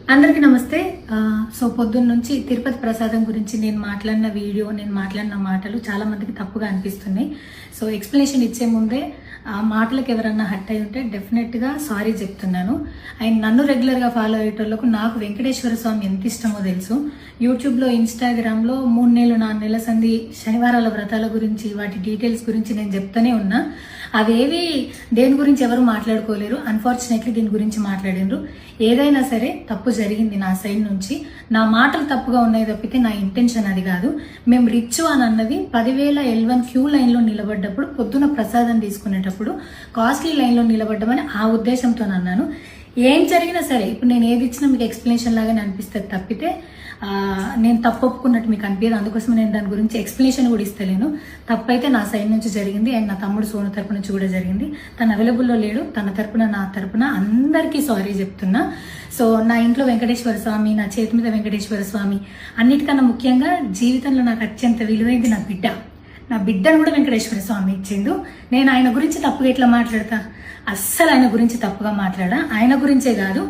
అందరికీ నమస్తే. సో పొద్దున్న నుంచి తిరుపతి ప్రసాదం గురించి నేను మాట్లాడిన వీడియో, నేను మాట్లాడిన మాటలు చాలా మందికి తప్పుగా అనిపిస్తున్నాయి. సో ఎక్స్ప్లెనేషన్ ఇచ్చే ముందే ఆ మాటలకు ఎవరన్నా హట్ అయి ఉంటే డెఫినెట్గా సారీ చెప్తున్నాను. అండ్ నన్ను రెగ్యులర్గా ఫాలో అయ్యేటోళ్ళకు నాకు వెంకటేశ్వర స్వామి ఎంత ఇష్టమో తెలుసు. యూట్యూబ్లో, ఇన్స్టాగ్రామ్లో 3 నెలలు 4 నెలల సంధి శనివారాల వ్రతాల గురించి, వాటి డీటెయిల్స్ గురించి నేను చెప్తూనే ఉన్నా. అవేవి దేని గురించి ఎవరు మాట్లాడుకోలేరు. అన్ఫార్చునేట్లీ దీని గురించి మాట్లాడిండ్రు. ఏదైనా సరే తప్పు జరిగింది నా సైడ్ నుంచి. నా మాటలు తప్పుగా ఉన్నాయి తప్పితే నా ఇంటెన్షన్ అది కాదు. మేము రిచ్ అని అన్నది 10,000 L1 క్యూ లైన్లో నిలబడ్డప్పుడు, పొద్దున ప్రసాదం తీసుకునేటప్పుడు కాస్ట్లీ లైన్లో నిలబడ్డమని ఆ ఉద్దేశంతో అన్నాను. ఏం జరిగినా సరే ఇప్పుడు నేను ఏది ఇచ్చినా మీకు ఎక్స్ప్లెనేషన్ లాగానే అనిపిస్తుంది తప్పితే నేను తప్పు ఒప్పుకున్నట్టు మీకు అనిపించదు. అందుకోసం నేను దాని గురించి ఎక్స్ప్లెనేషన్ కూడా ఇస్తలేను. తప్పైతే నా సైడ్ నుంచి జరిగింది అండ్ నా తమ్ముడు సోను తరపు నుంచి కూడా జరిగింది. తను అవైలబుల్లో లేడు. తన తరపున, నా తరపున అందరికీ సారీ చెప్తున్నా. సో నా ఇంట్లో వెంకటేశ్వర స్వామి, నా చేతి మీద వెంకటేశ్వర స్వామి, అన్నిటికన్నా ముఖ్యంగా జీవితంలో నాకు అత్యంత విలువైంది నా బిడ్డ. నా బిడ్డను కూడా వెంకటేశ్వర స్వామి ఇచ్చిండు. నేను ఆయన గురించి తప్పుగా ఎట్లా మాట్లాడతా? అస్సలు ఆయన గురించి తప్పుగా మాట్లాడా. ఆయన గురించే కాదు,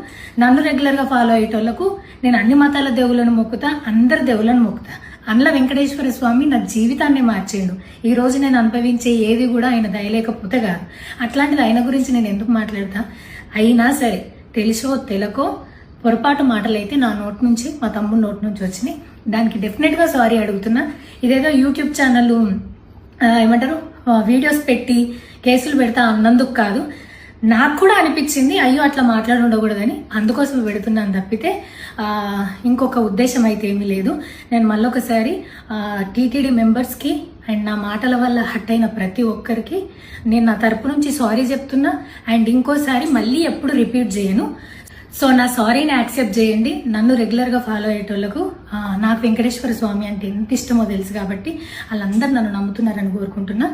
నన్ను రెగ్యులర్గా ఫాలో అయ్యేటోళ్లకు నేను అన్ని మతాల దేవులను మొక్కుతా, అందరి దేవులను మొక్కుతా. అందులో వెంకటేశ్వర స్వామి నా జీవితాన్ని మార్చేయండు. ఈ రోజు నేను అనుభవించే ఏది కూడా ఆయన దయలేకపోతే కాదు. అట్లాంటిది ఆయన గురించి నేను ఎందుకు మాట్లాడతా? అయినా సరే తెలుసో తెలకో పొరపాటు మాటలైతే నా నోటి నుంచి, మా తమ్ముడు నోటి నుంచి వచ్చినాయి. దానికి డెఫినెట్గా సారీ అడుగుతున్నా. ఇదేదో యూట్యూబ్ ఛానల్ ఏమంటారు వీడియోస్ పెట్టి కేసులు పెడతా అన్నందుకు కాదు, నాకు కూడా అనిపించింది అయ్యో అట్లా మాట్లాడి ఉండకూడదని, అందుకోసం పెడుతున్నాను తప్పితే ఇంకొక ఉద్దేశం అయితే ఏమీ లేదు. నేను మళ్ళొకసారి టీటీడీ మెంబర్స్కి అండ్ నా మాటల వల్ల హట్ అయిన ప్రతి ఒక్కరికి నేను నా తరపు నుంచి సారీ చెప్తున్నా. అండ్ ఇంకోసారి మళ్ళీ ఎప్పుడు రిపీట్ చేయను. సో నా సారీని యాక్సెప్ట్ చేయండి. నన్ను రెగ్యులర్గా ఫాలో అయ్యేటోళ్లకు నాకు వెంకటేశ్వర స్వామి అంటే ఎంత ఇష్టమో తెలుసు కాబట్టి వాళ్ళందరూ నన్ను నమ్ముతున్నారని కోరుకుంటున్నా.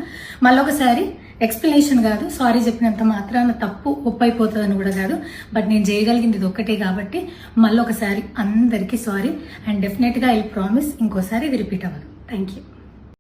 మళ్ళొకసారి ఎక్స్ప్లెనేషన్ కాదు, సారీ చెప్పినంత మాత్రాన తప్పు ఒప్పైపోతుందని కూడా కాదు. బట్ నేను చేయగలిగింది ఇది ఒక్కటే కాబట్టి మళ్ళొకసారి అందరికీ సారీ. అండ్ డెఫినెట్గా ఐ ప్రామిస్ ఇంకోసారి ఇది రిపీట్ అవ్వదు. Thank you.